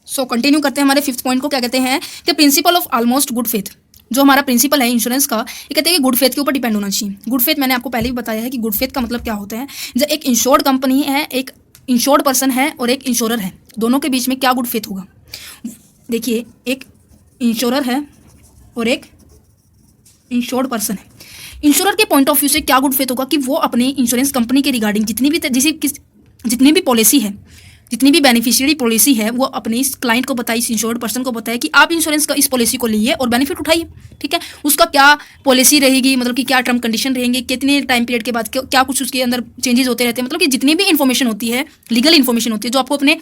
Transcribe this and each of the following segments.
So continue करते हैं हमारे फिफ्थ पॉइंट को। क्या कहते हैं कि principle of almost good faith. जो हमारा प्रिंसिपल है इंश्योरेंस का, ये कहते हैं कि गुड फेथ के ऊपर डिपेंड होना चाहिए। गुड फेथ मैंने आपको पहले भी बताया है कि गुड फेथ का मतलब क्या होता है। जब एक इंश्योर्ड कंपनी है, एक इंश्योर्ड पर्सन है और एक इंश्योरर है, दोनों के बीच में क्या गुड फेथ होगा। देखिए, एक इंश्योरर है और एक इंश्योर्ड पर्सन है। इंश्योरर के पॉइंट ऑफ व्यू से क्या गुड फेथ होगा कि वो अपने इंश्योरेंस कंपनी के रिगार्डिंग जितनी भी पॉलिसी है, जितनी भी बेनिफिशियरी पॉलिसी है, वो अपने इस क्लाइंट को बताए, इस इंश्योर्ड पर्सन को बताए कि आप इंश्योरेंस का इस पॉलिसी को लीजिए और बेनिफिट उठाइए। ठीक है, उसका क्या पॉलिसी रहेगी, मतलब कि क्या टर्म कंडीशन रहेंगे, कितने टाइम पीरियड के बाद क्या कुछ उसके अंदर चेंजेस होते रहते हैं, मतलब कि जितनी भी इन्फॉर्मेशन होती है, लीगल इन्फॉर्मेशन होती है जो आपको अपने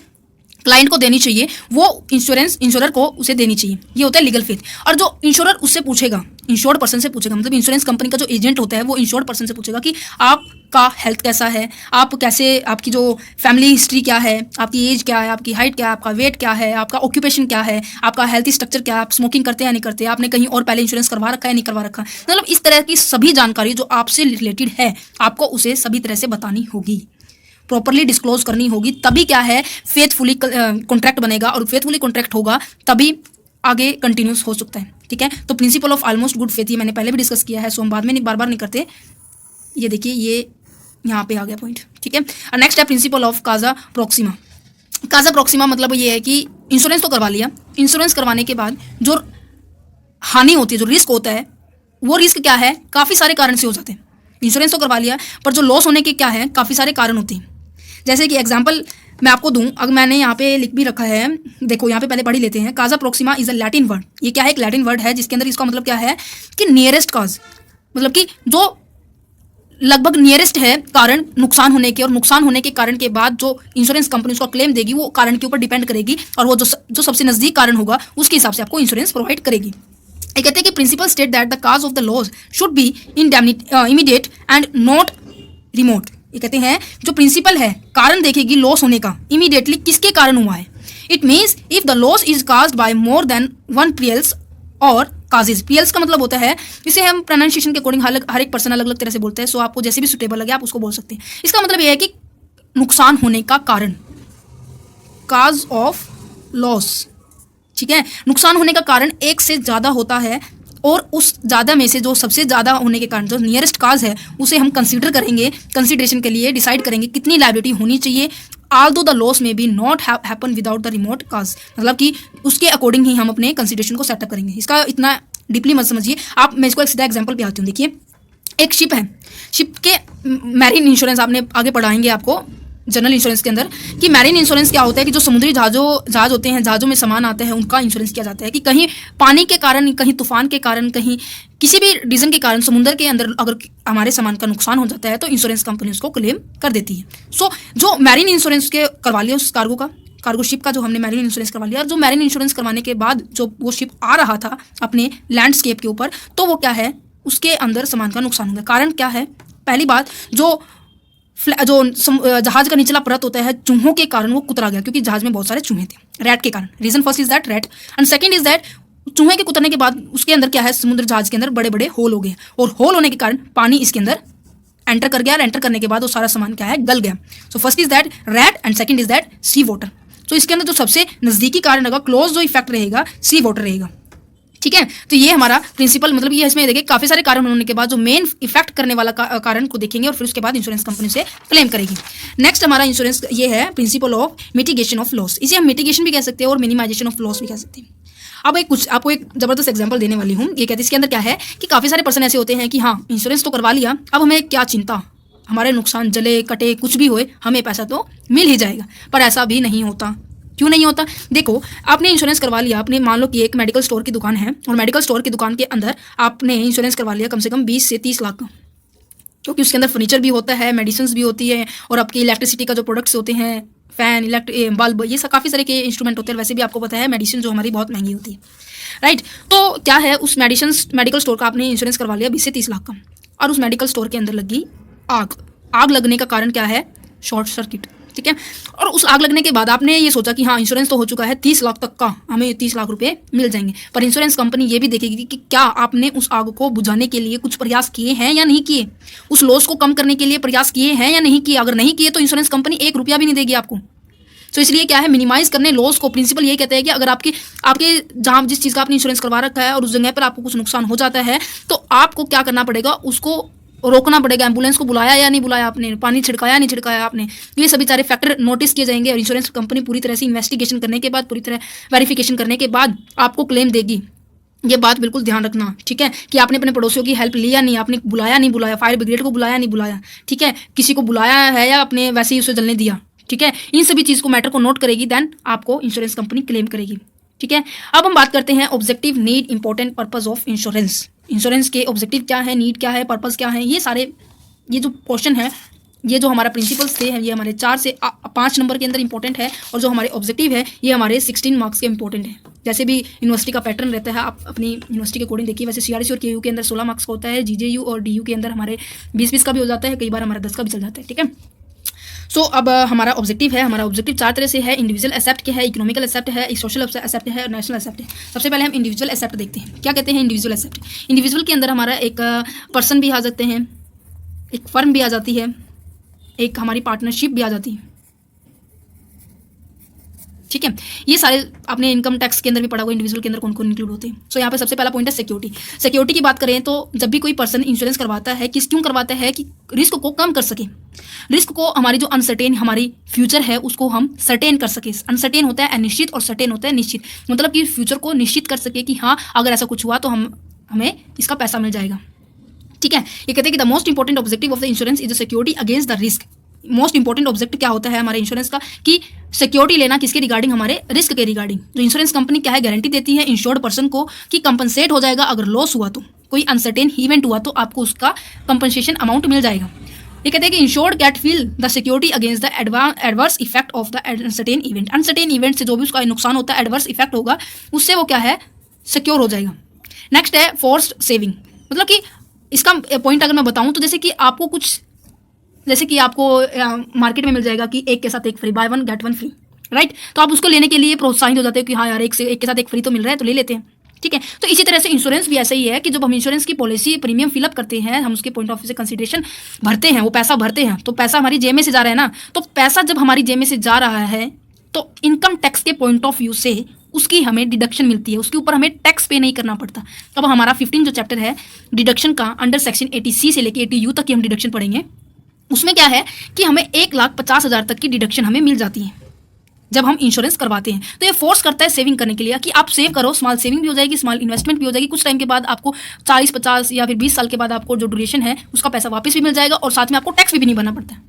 क्लाइंट को देनी चाहिए, वो इंश्योरर को उसे देनी चाहिए। ये होता है लीगल फेथ। और जो इंश्योरर उससे पूछेगा, इंश्योर्ड पर्सन से पूछेगा, मतलब इंश्योरेंस कंपनी का जो एजेंट होता है वो इंश्योर्ड पर्सन से पूछेगा कि आपका हेल्थ कैसा है, आप कैसे, आपकी जो फैमिली हिस्ट्री क्या है, आपकी एज क्या है, आपकी हाइट क्या है, आपका वेट क्या है, आपका ऑक्यूपेशन क्या है, आपका हेल्थ स्ट्रक्चर क्या है, आप स्मोकिंग करते हैं या नहीं करते, आपने कहीं और पहले इंश्योरेंस करवा रखा है नहीं करवा रखा। मतलब इस तरह की सभी जानकारी जो आपसे रिलेटेड है, आपको उसे सभी तरह से बतानी होगी, प्रॉपरली डिस्क्लोज करनी होगी। तभी क्या है, फेथफुली कॉन्ट्रैक्ट बनेगा, और फेथफुली कॉन्ट्रैक्ट होगा तभी आगे कंटिन्यूस हो सकता है। ठीक है, तो principle of almost good faith ये मैंने पहले भी डिस्कस किया है, सो हम बाद में बार बार नहीं करते। ये देखिए, ये यहाँ पे आ गया पॉइंट। ठीक है, और नेक्स्ट है principle of Kaza Proxima. Kaza Proxima मतलब ये है कि इंश्योरेंस तो करवा लिया, इंश्योरेंस करवाने के बाद जो हानि होती है, जो रिस्क होता है, वो रिस्क क्या है, काफ़ी सारे कारण से हो जाते हैं। इंश्योरेंस तो करवा लिया, पर जो लॉस होने के क्या है, काफ़ी सारे कारण होते हैं। जैसे कि एग्जांपल मैं आपको दूं, अगर मैंने यहाँ पे लिख भी रखा है, देखो यहाँ पे पहले पढ़ ही लेते हैं। Kaza Proxima is a Latin word. ये क्या है, एक लैटिन वर्ड है जिसके अंदर इसका मतलब क्या है कि नियरेस्ट काज, मतलब कि जो लगभग नियरेस्ट है कारण नुकसान होने के, और नुकसान होने के कारण के बाद जो इंश्योरेंस कंपनी उसका क्लेम देगी वो कारण के ऊपर डिपेंड करेगी, और वो जो सबसे नजदीक कारण होगा उसके हिसाब से आपको इंश्योरेंस प्रोवाइड करेगी। ये कहते हैं कि principle state that the cause of the loss should be immediate and not remote. ये कहते हैं जो प्रिंसिपल है, कारण देखेगी लॉस होने का, इमीडिएटली किसके कारण हुआ है। It means if the loss is caused by more than one perils or causes. प्रियल्स का मतलब होता है, इसे हम प्रोनाउंसिएशन के अकॉर्डिंग हर एक पर्सन अलग अलग तरह से बोलते हैं, सो आपको जैसे भी सुटेबल लगे आप उसको बोल सकते हैं। इसका मतलब यह है कि नुकसान होने का कारण, काज ऑफ लॉस। ठीक है, नुकसान होने का कारण एक से ज़्यादा होता है, और उस ज़्यादा में से जो सबसे ज़्यादा होने के कारण जो नियरेस्ट काज है उसे हम कंसीडर करेंगे, कंसिडरेशन के लिए डिसाइड करेंगे कितनी लायबिलिटी होनी चाहिए। Although the loss may be not happen without the remote cause, मतलब कि उसके अकॉर्डिंग ही हम अपने कंसिडरेशन को सेटअप करेंगे। इसका इतना डीपली मत समझिए आप, मैं इसको एक सीधा एग्जाम्पल पे आती हूँ। देखिए, एक शिप है, शिप के मैरीन इंश्योरेंस आपने आगे पढ़ाएंगे आपको जनरल इंश्योरेंस के अंदर, कि मैरीन इंश्योरेंस क्या होता है कि जो समुद्री जहाज होते हैं, जहाज़ों में सामान आते हैं, उनका इंश्योरेंस किया जाता है कि कहीं पानी के कारण, कहीं तूफान के कारण, कहीं किसी भी रीज़न के कारण समुद्र के अंदर अगर हमारे सामान का नुकसान हो जाता है तो इंश्योरेंस कंपनी उसको क्लेम कर देती है। सो जो मैरीन इंश्योरेंस के करवा लिया उस कार्गो शिप का जो हमने मैरीन इंश्योरेंस करवा लिया, और जो मैरीन इंश्योरेंस करवाने के बाद जो वो शिप आ रहा था अपने लैंडस्केप के ऊपर, तो वो क्या है, उसके अंदर सामान का नुकसान हो गया। कारण क्या है, पहली बात जो जहाज का निचला परत होता है, चूहों के कारण वो कुतरा गया, क्योंकि जहाज में बहुत सारे चूहे थे, रैट के कारण। Reason first is that rat, and second is that चूहे के कुतरने के बाद उसके अंदर क्या है, समुद्र जहाज के अंदर बड़े बड़े होल हो गए, और होल होने के कारण पानी इसके अंदर एंटर कर गया, और एंटर करने के बाद वो सारा सामान क्या है, गल गया। So first is that rat and second is that sea water. तो इसके अंदर जो सबसे नजदीकी कारण रहेगा, क्लोज जो इफेक्ट रहेगा, सी वाटर रहेगा। ठीक है, तो ये हमारा प्रिंसिपल, मतलब ये इसमें देखिए काफ़ी सारे कारण होने के बाद जो मेन इफेक्ट करने वाला कारण को देखेंगे, और फिर उसके बाद इंश्योरेंस कंपनी से क्लेम करेगी। नेक्स्ट हमारा इंश्योरेंस ये है principle of mitigation of loss. इसे हम मिटिगेशन भी कह सकते हैं और मिनिमाइजेशन ऑफ लॉस भी कह सकते हैं। अब आपको एक जबरदस्त एग्जांपल देने वाली हूँ। ये कहते हैं इसके अंदर क्या है कि काफ़ी सारे पर्सन ऐसे होते हैं कि हाँ इंश्योरेंस तो करवा लिया, अब हमें क्या चिंता, हमारे नुकसान जले कटे कुछ भी होए हमें पैसा तो मिल ही जाएगा। पर ऐसा भी नहीं होता। क्यों नहीं होता? देखो, आपने इंश्योरेंस करवा लिया, आपने मान लो कि एक मेडिकल स्टोर की दुकान है, और मेडिकल स्टोर की दुकान के अंदर आपने इंश्योरेंस करवा लिया कम से कम 20 से 30 लाख का, क्योंकि उसके अंदर फर्नीचर भी होता है, मेडिसिन भी होती है, और आपकी इलेक्ट्रिसिटी का जो प्रोडक्ट्स होते हैं, फैन, बल्ब, ये सब काफ़ी सारे के इंस्ट्रूमेंट होते हैं। वैसे भी आपको पता है मेडिसिन जो हमारी बहुत महंगी होती है, राइट। तो क्या है, उस मेडिकल स्टोर का आपने इंश्योरेंस करवा लिया 20 से 30 लाख का, और उस मेडिकल स्टोर के अंदर लगी आग लगने का कारण क्या है, शॉर्ट सर्किट। ठीक है, और उस आग लगने के बाद आपने ये सोचा कि हाँ इंश्योरेंस तो हो चुका है, 30 लाख तक का हमें 30 लाख रुपए मिल जाएंगे। पर इंश्योरेंस कंपनी ये भी देखेगी कि क्या आपने उस आग को बुझाने के लिए कुछ प्रयास किए हैं या नहीं किए, उस लॉस को कम करने के लिए प्रयास किए हैं या नहीं किए। अगर नहीं किए तो इंश्योरेंस कंपनी 1 रुपया भी नहीं देगी आपको। सो इसलिए क्या है, मिनिमाइज करने लॉस को। प्रिंसिपल ये कहते हैं कि अगर आपके जहाँ जिस चीज़ का आपने इंश्योरेंस करवा रखा है और उस जगह पर आपको कुछ नुकसान हो जाता है तो आपको क्या करना पड़ेगा, उसको रोकना पड़ेगा। एम्बुलेंस को बुलाया या नहीं बुलाया आपने, पानी छिड़काया नहीं छिड़काया आपने, ये सभी सारे फैक्टर नोटिस किए जाएंगे और इंश्योरेंस कंपनी पूरी तरह से इन्वेस्टिगेशन करने के बाद, पूरी तरह वेरिफिकेशन करने के बाद आपको क्लेम देगी। ये बात बिल्कुल ध्यान रखना, ठीक है, कि आपने अपने पड़ोसियों की हेल्प लिया नहीं, आपने बुलाया नहीं बुलाया, फायर ब्रिगेड को बुलाया नहीं बुलाया, ठीक है, किसी को बुलाया है या आपने वैसे ही उसे जलने दिया, ठीक है, इन सभी चीज़ को मैटर को नोट करेगी, देन आपको इंश्योरेंस कंपनी क्लेम करेगी, ठीक है। अब हम बात करते हैं objective, need, important, purpose of insurance. Insurance के ऑब्जेक्टिव क्या है, नीड क्या है, पर्पस क्या है, ये जो पोर्शन है, ये जो हमारा प्रिंसिपल्स थे ये हमारे 4 से 5 नंबर के अंदर इंपॉर्टेंट है, और जो हमारे ऑब्जेक्टिव है ये हमारे 16 मार्क्स के इंपॉर्टेंट है। जैसे भी यूनिवर्सिटी का पैटर्न रहता है, आप अपनी यूनिवर्सिटी के अकॉर्डिंग देखिए। वैसे सीआरसी और केयू के अंदर 16 मार्क्स का होता है, जीजेयू और डीयू के अंदर हमारे 20-20 का भी हो जाता है, कई बार हमारा 10 का भी चल जाता है, ठीक है। सो अब हमारा ऑब्जेक्टिव है, हमारा ऑब्जेक्टिव 4 तरह से है। इंडिविजुअल एसेप्ट के है, इकोनॉमिकल एसेप्ट है, सोशल एसेप्ट है और नेशनल एसेप्ट है। सबसे पहले हम इंडिविजुअल एसेप्ट देखते हैं। क्या कहते हैं इंडिविजुअल एसेप्ट? इंडिविजुअल के अंदर हमारा एक पर्सन भी आ सकते हैं, एक फर्म भी आ जाती है, एक हमारी पार्टनरशिप भी आ जाती है, ठीक है। ये सारे आपने इनकम टैक्स के अंदर भी पढ़ा होगा इंडिविजुअल के अंदर कौन कौन इंक्लूड होते हैं। सो यहाँ पे सबसे पहला पॉइंट है सिक्योरिटी। सिक्योरिटी की बात करें तो जब भी कोई पर्सन इंश्योरेंस करवाता है, क्यों करवाता है, कि रिस्क को कम कर सके, रिस्क को, हमारी जो अनसर्टेन हमारी फ्यूचर है उसको हम सर्टेन कर सके। अनसर्टेन होता है अनिश्चित और सर्टेन होता है निश्चित, मतलब कि फ्यूचर को निश्चित कर सके कि हाँ अगर ऐसा कुछ हुआ तो हमें इसका पैसा मिल जाएगा, ठीक है। ये कहते हैं कि the most important objective of the insurance is the security against the risk. Most important objective क्या होता है हमारे इंश्योरेंस का, कि सिक्योरिटी लेना किसके रिगार्डिंग, हमारे रिस्क के रिगार्डिंग। जो इंश्योरेंस कंपनी क्या है, गारंटी देती है इंश्योर्ड पर्सन को कि कंपनसेट हो जाएगा, अगर लॉस हुआ तो, कोई अनसर्टेन इवेंट हुआ तो आपको उसका कंपनसेशन अमाउंट मिल जाएगा। ये कहते हैं कि insured gets feel the security against the adverse effect of the uncertain event. Uncertain event से जो भी उसका नुकसान होता है, एडवर्स इफेक्ट होगा, उससे वो क्या है, सिक्योर हो जाएगा। नेक्स्ट है फोर्स्ड सेविंग, मतलब कि इसका पॉइंट अगर मैं बताऊं तो जैसे कि आपको कुछ, जैसे कि आपको मार्केट में मिल जाएगा कि एक के साथ एक free, by one get one free, right, तो आप उसको लेने के लिए प्रोत्साहित हो जाते हो कि हाँ यार एक के साथ एक फ्री तो मिल रहा है तो ले लेते हैं, ठीक है। तो इसी तरह से इंश्योरेंस भी ऐसा ही है कि जब हम इंश्योरेंस की पॉलिसी प्रीमियम फिलअप करते हैं, हम उसके पॉइंट ऑफ व्यू से कंसिडरेशन भरते हैं, वो पैसा भरते हैं, तो पैसा हमारी जेब में से जा रहा है ना, तो पैसा जब हमारी जेब में से जा रहा है तो इनकम टैक्स के पॉइंट ऑफ व्यू से उसकी हमें डिडक्शन मिलती है, उसके ऊपर हमें टैक्स पे नहीं करना पड़ता। अब हमारा 15 जो चैप्टर है डिडक्शन का, अंडर सेक्शन 80C से लेकर 80U तक की हम डिडक्शन पढ़ेंगे। उसमें क्या है कि हमें 1,50,000 तक की डिडक्शन हमें मिल जाती है जब हम इंश्योरेंस करवाते हैं। तो ये फोर्स करता है सेविंग करने के लिए कि आप सेव करो, स्मॉल सेविंग भी हो जाएगी, स्मॉल इन्वेस्टमेंट भी हो जाएगी। कुछ टाइम के बाद आपको 40-50 या फिर 20 साल के बाद आपको जो ड्यूरेशन है उसका पैसा वापस भी मिल जाएगा और साथ में आपको टैक्स भी नहीं भरना पड़ता है।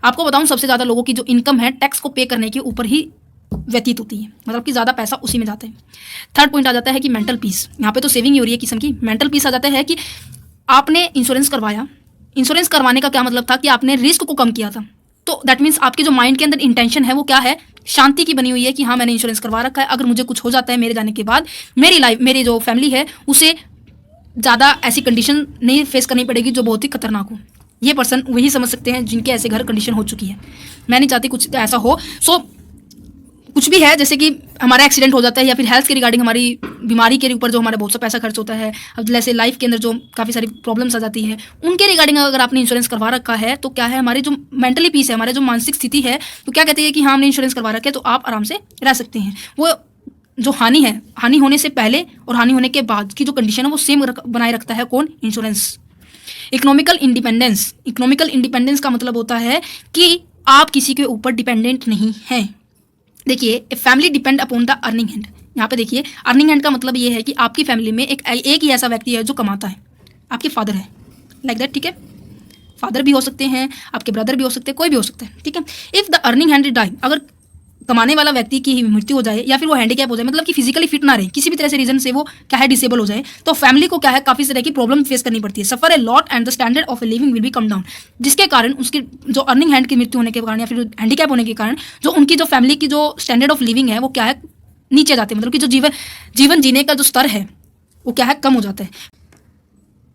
आपको बताऊं सबसे ज़्यादा लोगों की जो इनकम है टैक्स को पे करने के ऊपर ही व्यतीत होती है, मतलब कि ज़्यादा पैसा उसी में जाता है। थर्ड पॉइंट आ जाता है कि मेंटल पीस। यहाँ पे तो सेविंग ही हो रही है किस्म की, मेंटल पीस आ जाता है कि आपने इंश्योरेंस करवाया, इंश्योरेंस करवाने का क्या मतलब था कि आपने रिस्क को कम किया था, तो दैट मीन्स आपके जो माइंड के अंदर इंटेंशन है वो क्या है, शांति की बनी हुई है कि हाँ मैंने इंश्योरेंस करवा रखा है, अगर मुझे कुछ हो जाता है मेरे जाने के बाद, मेरी लाइफ, मेरी जो फैमिली है उसे ज़्यादा ऐसी कंडीशन नहीं फेस करनी पड़ेगी जो बहुत ही खतरनाक हो। ये पर्सन वही समझ सकते हैं जिनके ऐसे घर कंडीशन हो चुकी है। मैं नहीं चाहती कुछ ऐसा हो। सो कुछ भी है, जैसे कि हमारा एक्सीडेंट हो जाता है या फिर हेल्थ के रिगार्डिंग हमारी बीमारी के ऊपर जो हमारा बहुत सा पैसा खर्च होता है, अब जैसे लाइफ के अंदर जो काफ़ी सारी प्रॉब्लम्स आ जाती है, उनके रिगार्डिंग अगर आपने इंश्योरेंस करवा रखा है तो क्या है, हमारे जो मेंटली पीस है, हमारे जो मानसिक स्थिति है, तो क्या कहते हैं कि हाँ हमने इंश्योरेंस करवा रखा है तो आप आराम से रह सकते हैं। वो जो हानि है, हानि होने से पहले और हानि होने के बाद की जो कंडीशन है वो सेम बनाए रखता है कौन, insurance. Economical independence. Economical independence का मतलब होता है कि आप किसी के ऊपर डिपेंडेंट नहीं हैं। देखिए, family depend upon the earning hand. यहाँ पे देखिए, अर्निंग हैंड का मतलब ये है कि आपकी फैमिली में एक ही ऐसा व्यक्ति है जो कमाता है, आपके फादर है, लाइक दैट, ठीक है। फादर भी हो सकते हैं, आपके ब्रदर भी हो सकते हैं, कोई भी हो सकता है, ठीक है। If the earning hand die, अगर कमाने वाला व्यक्ति की मृत्यु हो जाए या फिर वो हैंडीकैप हो जाए, मतलब कि फिजिकली फिट ना रहे, किसी भी तरह से रीजन से वो क्या है डिसेबल हो जाए, तो फैमिली को क्या है काफ़ी तरह की प्रॉब्लम फेस करनी पड़ती है। Suffer a lot and the standard of a living will be come down, जिसके कारण उसके जो अर्निंग हैंड की मृत्यु होने के कारण या फिर हैंडीकैप होने के कारण जो उनकी जो फैमिली की जो स्टैंडर्ड ऑफ लिविंग है वो क्या है नीचे जाते हैं, मतलब कि जो जीवन जीने का जो स्तर है वो क्या है कम हो जाता है।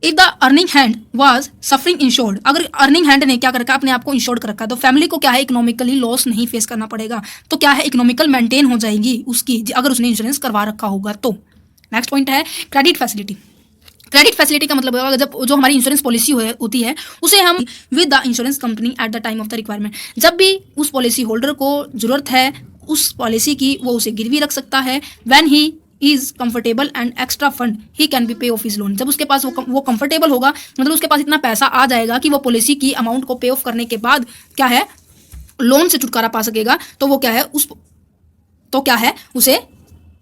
If the earning hand was suffering insured, अगर अर्निंग हैंड ने क्या कर रखा है, अपने आप को इंश्योर्ड कर रखा है, तो फैमिली को क्या है इकोनॉमिकली लॉस नहीं फेस करना पड़ेगा, तो क्या है इकोनॉमिकल मेंटेन हो जाएगी उसकी, अगर उसने इंश्योरेंस करवा रखा होगा तो। नेक्स्ट पॉइंट है क्रेडिट फैसिलिटी। क्रेडिट फैसिलिटी का मतलब होगा जब जो हमारी इंश्योरेंस पॉलिसी होती है उसे हम with the insurance company at the time of the requirement, जब भी उस पॉलिसी होल्डर को जरूरत है उस पॉलिसी की वो उसे गिरवी रख सकता है। When he is comfortable and extra fund he can be pay of his loan, जब उसके पास वो कंफर्टेबल होगा, मतलब उसके पास इतना पैसा आ जाएगा कि वो पॉलिसी की अमाउंट को पे ऑफ करने के बाद क्या है लोन से छुटकारा पा सकेगा, तो वो क्या है उसे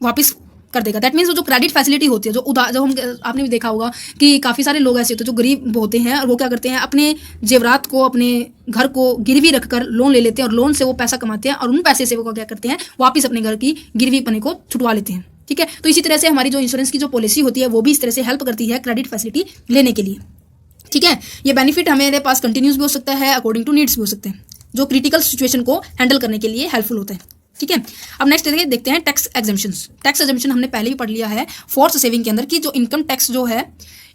वापस कर देगा। दैट मीन्स जो क्रेडिट फैसिलिटी होती है जो हम आपने भी देखा होगा कि काफ़ी सारे लोग ऐसे होते हैं जो गरीब होते हैं और वो क्या करते हैं अपने जेवरात को अपने घर को गिरवी रखकर लोन ले लेते हैं और लोन से वो पैसा कमाते हैं और उन पैसे से वो क्या करते हैं वापस अपने घर की गिरवी पने को छुटवा लेते हैं। ठीक है, तो इसी तरह से हमारी जो इंश्योरेंस की जो पॉलिसी होती है वो भी इस तरह से हेल्प करती है क्रेडिट फैसिलिटी लेने के लिए। ठीक है, ये बेनिफिट हमारे पास कंटिन्यूस भी हो सकता है, अकॉर्डिंग टू नीड्स भी हो सकते हैं, जो क्रिटिकल सिचुएशन को हैंडल करने के लिए हेल्पफुल होता है। ठीक है, अब नेक्स्ट देखते हैं टैक्स एग्जेम्पशंस। टैक्स एग्जेम्पशन हमने पहले भी पढ़ लिया है फोर्स सेविंग के अंदर कि जो इनकम टैक्स जो है,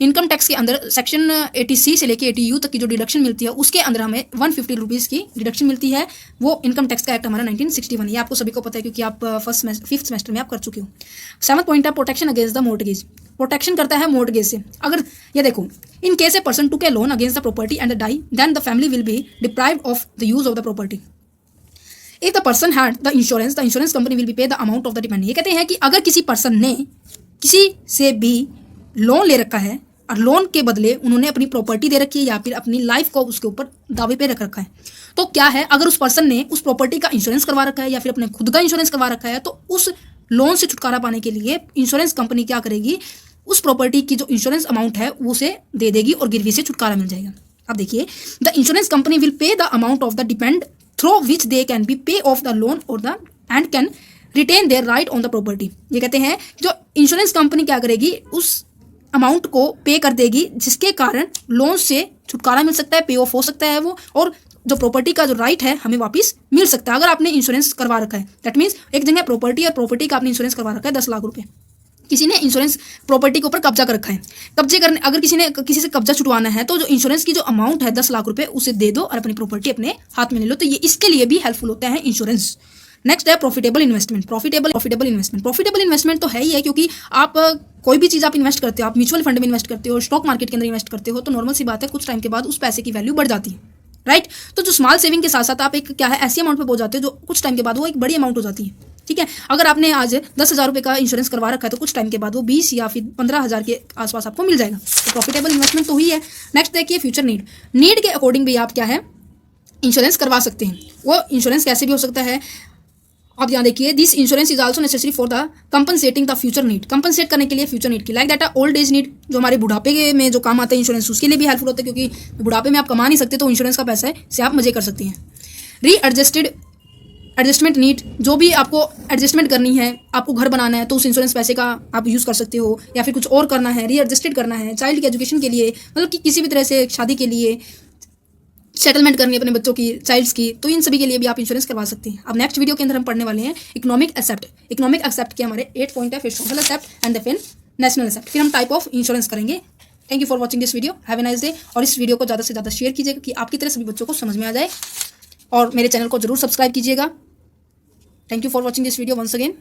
इनकम टैक्स के अंदर सेक्शन 80C से लेके 80U तक की जो डिडक्शन मिलती है उसके अंदर हमें 150 रुपीज़ की डिडक्शन मिलती है। वो इनकम टैक्स का एक्ट हमारा 1961, ये आपको सभी को पता है क्योंकि आप फिफ्थ सेमेस्टर में आप कर चुके हो। 7th पॉइंट है protection against the mortgage, protection करता है मोर्टगेज से। अगर ये देखो, in case a person took a loan against the property and die then the family will be deprived of the use of the property. If the person had the insurance company will be pay the amount of the dependent। ये कहते हैं कि अगर किसी person ने किसी से भी लोन ले रखा है और लोन के बदले उन्होंने अपनी प्रॉपर्टी दे रखी है या फिर अपनी लाइफ को उसके ऊपर दावे पे रख रखा है, तो क्या है अगर उस पर्सन ने उस प्रॉपर्टी का इंश्योरेंस करवा रखा है या फिर अपने खुद का इंश्योरेंस करवा रखा है, तो उस लोन से छुटकारा पाने के लिए इंश्योरेंस कंपनी क्या करेगी, उस प्रॉपर्टी की जो इंश्योरेंस अमाउंट है वो उसे दे देगी और गिरवी से छुटकारा मिल जाएगा। अब देखिए, the insurance company will pay the amount of the depend through which they can be pay off the loan और the end can retain their right on the property. ये कहते हैं जो इंश्योरेंस कंपनी क्या करेगी, उस अमाउंट को पे कर देगी जिसके कारण लोन से छुटकारा मिल सकता है, पे ऑफ हो सकता है वो, और जो प्रॉपर्टी का जो राइट है हमें वापस मिल सकता है अगर आपने इंश्योरेंस करवा रखा है। दैट मीन्स एक जगह प्रॉपर्टी और प्रॉपर्टी का आपने इंश्योरेंस करवा रखा है 10 लाख रुपये, किसी ने इंश्योरेंस प्रॉपर्टी के ऊपर कब्जा कर रखा है, कब्जे करने अगर किसी से कब्जा छुटवाना है तो जो इंश्योरेंस की जो अमाउंट है 10 लाख रुपए उसे दे दो और अपनी प्रॉपर्टी अपने हाथ में ले लो, तो ये इसके लिए भी हेल्पफुल होता है इंश्योरेंस। नेक्स्ट है प्रॉफिटेबल इन्वेस्टमेंट। प्रॉफिटेबल इन्वेस्टमेंट तो है ही है, क्योंकि आप कोई भी चीज़ आप इन्वेस्ट करते हो, आप म्यूचुअल फंड में इन्वेस्ट करते हो, स्टॉक मार्केट के अंदर इन्वेस्ट करते हो, तो नॉर्मल सी बात है कुछ टाइम के बाद उस पैसे की वैल्यू बढ़ जाती है, राइट। तो जो स्मॉल सेविंग के साथ साथ आप एक क्या है ऐसी अमाउंट पे पहुंच जाते हो जो कुछ टाइम के बाद वो एक बड़ी अमाउंट हो जाती है। ठीक है, अगर आपने आज 10,000 रुपये का इंश्योरेंस करवा रखा है तो कुछ टाइम के बाद वो 20 या फिर 15,000 के आसपास आपको मिल जाएगा, तो प्रॉफिटेबल इन्वेस्टमेंट तो ही है। नेक्स्ट देखिए फ्यूचर नीड के अकॉर्डिंग भी आप क्या है इंश्योरेंस करवा सकते हैं। वो इंश्योरेंस कैसे भी हो सकता है, आप यहाँ देखिए, this insurance is also necessary for the compensating the future need, compensate करने के लिए फ्यूचर नीड की, like that old age need, जो हमारे बुढ़ापे में जो काम आता है इंश्योरेंस उसके लिए भी हेल्पफुल होता है, क्योंकि बुढ़ापे में आप कमा नहीं सकते तो इंश्योरेंस का पैसा है से आप मजे कर सकते हैं। एडजस्टमेंट नीड, जो भी आपको एडजस्टमेंट करनी है, आपको घर बनाना है तो उस इंश्योरेंस पैसे का आप यूज़ कर सकते हो, या फिर कुछ और करना है, रीएडजस्टेड करना है, चाइल्ड की एजुकेशन के लिए, मतलब कि किसी भी तरह से शादी के लिए सेटलमेंट करनी है अपने बच्चों की, चाइल्ड्स की, तो इन सभी के लिए भी आप इंश्योरेंस करवा सकते हैं। अब नेक्स्ट वीडियो के अंदर हम पढ़ने वाले हैं इकोनॉमिक एक्सेप्ट के हमारे 8 पॉइंट है, फिर सोशल एक्सेप्ट एंड फिर नेशनल एक्सेप्ट, फिर हम टाइप ऑफ इंश्योरेंस करेंगे। Thank you for watching this video, have a nice day. और इस वीडियो को ज़्यादा से ज़्यादा शेयर कीजिएगा कि आपकी तरह सभी बच्चों को समझ में आ जाए, और मेरे चैनल को जरूर सब्सक्राइब कीजिएगा। Thank you for watching this video once again.